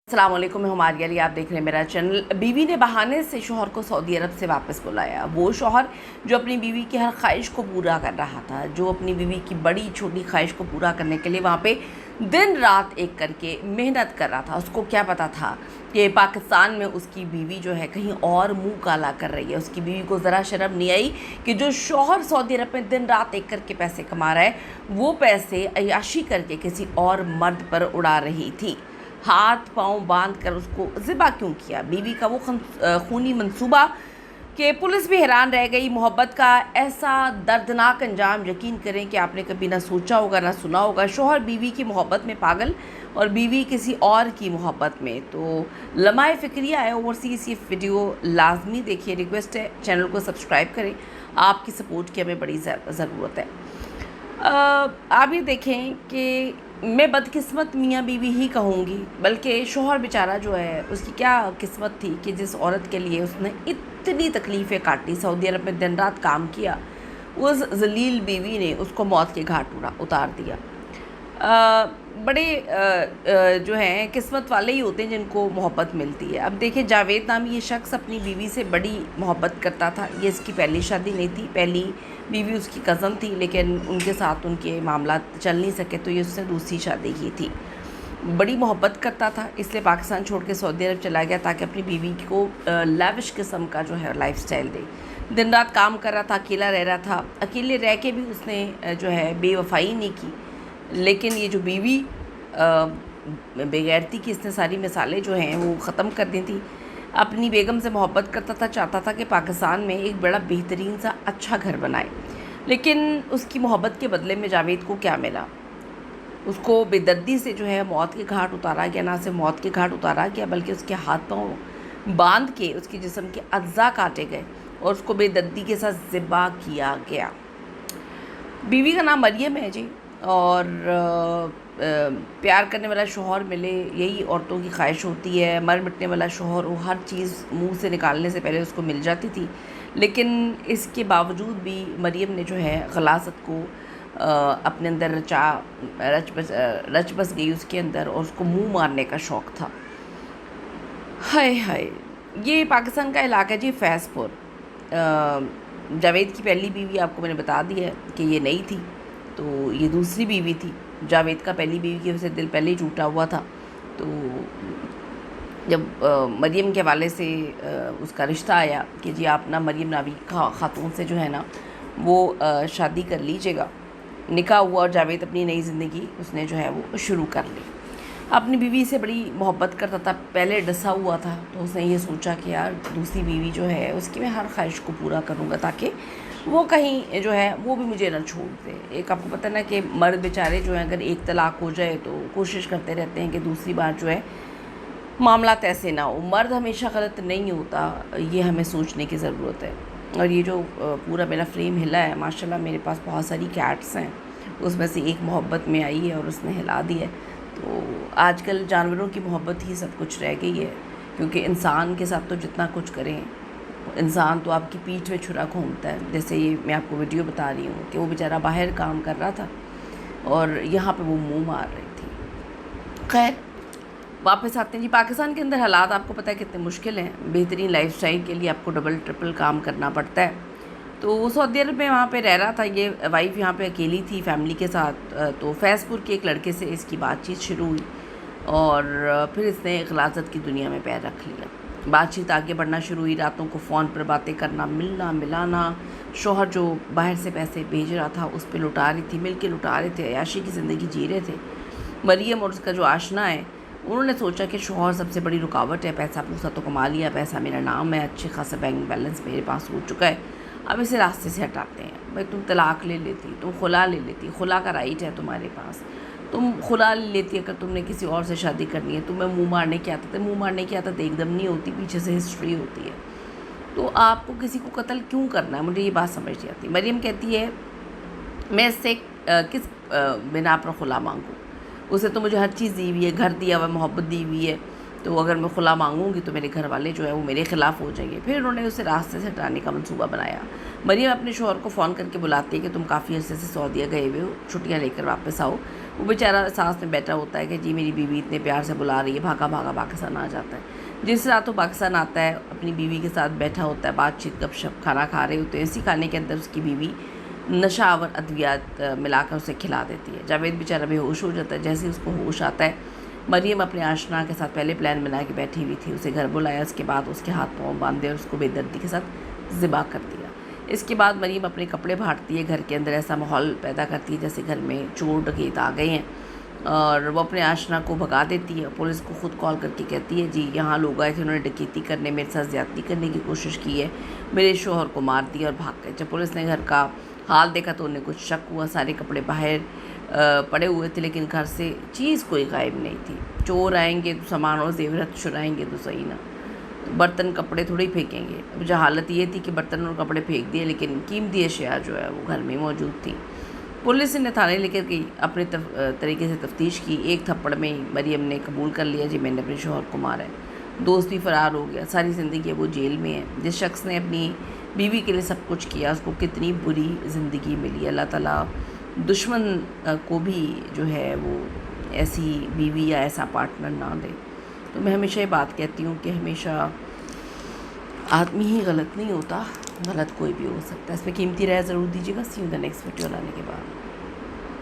अस्सलाम वालेकुम, मैं हमारी अली, आप देख रहे हैं मेरा चैनल। बीवी ने बहाने से शौहर को सऊदी अरब से वापस बुलाया। वो शौहर जो अपनी बीवी की हर ख्वाहिश को पूरा कर रहा था, जो अपनी बीवी की बड़ी छोटी ख्वाहिश को पूरा करने के लिए वहाँ पे दिन रात एक करके मेहनत कर रहा था। उसको क्या पता था कि पाकिस्तान में उसकी बीवी जो है कहीं और मुंह काला कर रही है। उसकी बीवी को ज़रा शर्म नहीं आई कि जो शौहर सऊदी अरब में दिन रात एक करके पैसे कमा रहा है, वो पैसे अय्याशी करके किसी और मर्द पर उड़ा रही थी। हाथ पांव बांध कर उसको ज़िबा क्यों किया? बीवी का वो खूनी मंसूबा कि पुलिस भी हैरान रह गई। मोहब्बत का ऐसा दर्दनाक अंजाम, यकीन करें कि आपने कभी ना सोचा होगा ना सुना होगा। शौहर बीवी की मोहब्बत में पागल और बीवी किसी और की मोहब्बत में। तो लम्हाए फ़िक्रिया है ओवरसीज़, ये वीडियो लाजमी देखिए। रिक्वेस्ट है चैनल को सब्सक्राइब करें, आपकी सपोर्ट की हमें बड़ी ज़रूरत है। आप ये देखें कि मैं बदकिस्मत मियाँ बीवी ही कहूँगी, बल्कि शौहर बेचारा जो है उसकी क्या किस्मत थी कि जिस औरत के लिए उसने इतनी तकलीफ़ें काटी, सऊदी अरब में दिन रात काम किया, उस जलील बीवी ने उसको मौत के घाट उतार दिया। बड़े जो हैं किस्मत वाले ही होते हैं जिनको मोहब्बत मिलती है। अब देखिए, जावेद नामी ये शख्स अपनी बीवी से बड़ी मोहब्बत करता था। ये इसकी पहली शादी नहीं थी, पहली बीवी उसकी कज़न थी, लेकिन उनके साथ उनके मामला चल नहीं सके तो ये उसने दूसरी शादी की थी। बड़ी मोहब्बत करता था, इसलिए पाकिस्तान छोड़ के सऊदी अरब चला गया ताकि अपनी बीवी को लाविश किस्म का जो है लाइफस्टाइल दे। दिन रात काम कर रहा था, अकेला रह रहा था। अकेले रह के भी उसने जो है बेवफाई नहीं की, लेकिन ये जो बीवी बेगैरती की, इसने सारी मिसालें जो हैं वो ख़त्म कर दी थी। अपनी बेगम से मोहब्बत करता था, चाहता था कि पाकिस्तान में एक बड़ा बेहतरीन सा अच्छा घर बनाए, लेकिन उसकी मोहब्बत के बदले में जावेद को क्या मिला? उसको बेदर्दी से जो है मौत के घाट उतारा गया। ना सिर्फ मौत के घाट उतारा गया, बल्कि उसके हाथ पाँव बांध के उसके जिस्म के अज्जा काटे गए और उसको बेदर्दी के साथ ज़िबा किया गया। बीवी का नाम मरियम है जी, और प्यार करने वाला शौहर मिले, यही औरतों की ख्वाहिश होती है। मर मिटने वाला शौहर, वो हर चीज़ मुंह से निकालने से पहले उसको मिल जाती थी, लेकिन इसके बावजूद भी मरियम ने जो है गलासत को अपने अंदर रच बस गई उसके अंदर, और उसको मुंह मारने का शौक़ था। हाय हाय, ये पाकिस्तान का इलाका है जी, फैज़पुर। जावेद की पहली बीवी आपको मैंने बता दी है कि ये नहीं थी, तो ये दूसरी बीवी थी। जावेद का पहली बीवी की वजह से दिल पहले ही टूटा हुआ था। तो जब मरियम के हवाले से उसका रिश्ता आया कि जी आप ना मरियम नावी खातून से जो है ना वो शादी कर लीजिएगा, निकाह हुआ और जावेद अपनी नई ज़िंदगी उसने जो है वो शुरू कर ली। अपनी बीवी से बड़ी मोहब्बत करता था, पहले डसा हुआ था, तो उसने ये सोचा कि यार दूसरी बीवी जो है उसकी मैं हर ख्वाहिश को पूरा करूँगा ताकि वो कहीं जो है वो भी मुझे ना छोड़ दे। एक आपको पता है ना कि मर्द बेचारे जो हैं अगर एक तलाक हो जाए तो कोशिश करते रहते हैं कि दूसरी बार जो है मामला ऐसे ना हो। मर्द हमेशा गलत नहीं होता, ये हमें सोचने की ज़रूरत है। और ये जो पूरा मेरा फ्रेम हिला है, माशाल्लाह मेरे पास बहुत सारी कैट्स हैं, उसमें से एक मोहब्बत में आई है और उसने हिला दी है। तो आजकल जानवरों की मोहब्बत ही सब कुछ रह गई है, क्योंकि इंसान के साथ तो जितना कुछ करें, इंसान तो आपकी पीठ में छुरा घूमता है। जैसे ये मैं आपको वीडियो बता रही हूँ कि वो बेचारा बाहर काम कर रहा था और यहाँ पे वो मुंह मार रही थी। खैर, वापस आते हैं जी। पाकिस्तान के अंदर हालात आपको पता है कितने मुश्किल हैं। बेहतरीन लाइफस्टाइल के लिए आपको डबल ट्रिपल काम करना पड़ता है। तो वो सऊदी अरब में वहाँ पे रह रहा था, ये वाइफ यहाँ पे अकेली थी फैमिली के साथ। तो फैज़पुर के एक लड़के से इसकी बातचीत शुरू हुई और फिर इसने ग़लाज़त की दुनिया में पैर रख लिया। बातचीत आगे बढ़ना शुरू हुई, रातों को फ़ोन पर बातें करना, मिलना मिलाना। शौहर जो बाहर से पैसे भेज रहा था उस पर लुटा रही थी, मिल के लुटा रहे थे, अय्याशी की ज़िंदगी जी रहे थे। मरियम और उसका जो आशना है, उन्होंने सोचा कि शौहर सबसे बड़ी रुकावट है, पैसा पूसा तो कमा लिया, पैसा मेरा नाम है, अच्छे खासा बैंक बैलेंस मेरे पास हो चुका है, अब इसे रास्ते से हटाते हैं। भाई तुम तलाक ले लेती, तुम खुला ले लेती, खुला का राइट है तुम्हारे पास, तुम खुला ले लेती अगर तुमने किसी और से शादी करनी है। तुम्हें मुंह मारने की आदत है, मुंह मारने की आदत एकदम नहीं होती, पीछे से हिस्ट्री होती है। तो आपको किसी को कत्ल क्यों करना है? मुझे ये बात समझ नहीं आती। मरियम कहती है मैं इससे किस बिना पर खुला मांगूँ? उसे तो मुझे हर चीज़ दी हुई है, घर दिया हुआ, मोहब्बत दी हुई है, तो अगर मैं खुला मांगूंगी तो मेरे घर वाले जो है वो मेरे ख़िलाफ़ हो जाएंगे। फिर उन्होंने उसे रास्ते से हटाने का मंसूबा बनाया। मरियम अपने शौहर को फ़ोन करके बुलाती है कि तुम काफ़ी अर्से से सऊदीया गए हुए हो, छुट्टियाँ लेकर वापस आओ, وہ بیچارہ سانس میں بیٹھا ہوتا ہے کہ جی میری بیوی اتنے پیار سے بلا رہی ہے، بھاگا بھاگا پاکستان آ جاتا ہے۔ جس رات وہ پاکستان آتا ہے اپنی بیوی کے ساتھ بیٹھا ہوتا ہے، بات چیت گپ شپ، کھانا کھا رہے ہوتے ہیں، اسی کھانے کے اندر اس کی بیوی نشہ آور ادویات ملا کر اسے کھلا دیتی ہے۔ جاوید بیچارہ بے ہوش ہو جاتا ہے۔ جیسے ہی اس کو ہوش آتا ہے، مریم اپنے آشنا کے ساتھ پہلے پلان بنا کے بیٹھی ہوئی تھی، اسے گھر بلایا، اس کے بعد اس کے ہاتھ پاؤں باندھے اور اس کو بے دردی کے ساتھ ذبح کر دیا۔ اس کے بعد مریم اپنے کپڑے بھاڑتی ہے، گھر کے اندر ایسا ماحول پیدا کرتی ہے جیسے گھر میں چور ڈکیت آ گئے ہیں، اور وہ اپنے آشنا کو بھگا دیتی ہے۔ پولیس کو خود کال کر کے کہتی ہے جی یہاں لوگ آئے تھے، انہوں نے ڈکیتی کرنے، میرے ساتھ زیادتی کرنے کی کوشش کی ہے، میرے شوہر کو مار دیا اور بھاگ گئے۔ جب پولیس نے گھر کا حال دیکھا تو انہیں کچھ شک ہوا۔ سارے کپڑے باہر پڑے ہوئے تھے لیکن گھر سے چیز کوئی غائب نہیں تھی۔ چور آئیں گے تو سامان اور زیورات چرائیں گے تو صحیح نا، برتن کپڑے تھوڑی پھینکیں گے۔ اب جو حالت یہ تھی کہ برتن اور کپڑے پھینک دیے لیکن قیمتی اشیاء جو ہے وہ گھر میں موجود تھی۔ پولیس نے تھانے لے کر گئی، اپنے طریقے سے تفتیش کی۔ ایک تھپڑ میں مریم نے قبول کر لیا جی میں نے اپنے شوہر کو مارا ہے۔ دوست بھی فرار ہو گیا، ساری زندگی وہ جیل میں ہے۔ جس شخص نے اپنی بیوی کے لیے سب کچھ کیا اس کو کتنی بری زندگی ملی۔ اللہ تعالیٰ دشمن کو بھی جو ہے وہ ایسی بیوی یا ایسا پارٹنر نہ دے۔ تو میں ہمیشہ یہ بات کہتی ہوں کہ ہمیشہ آدمی ہی غلط نہیں ہوتا، غلط کوئی بھی ہو سکتا ہے۔ اس میں قیمتی رائے ضرور دیجیے گا۔ سی یو دا نیکسٹ ویڈیو لانے کے بعد۔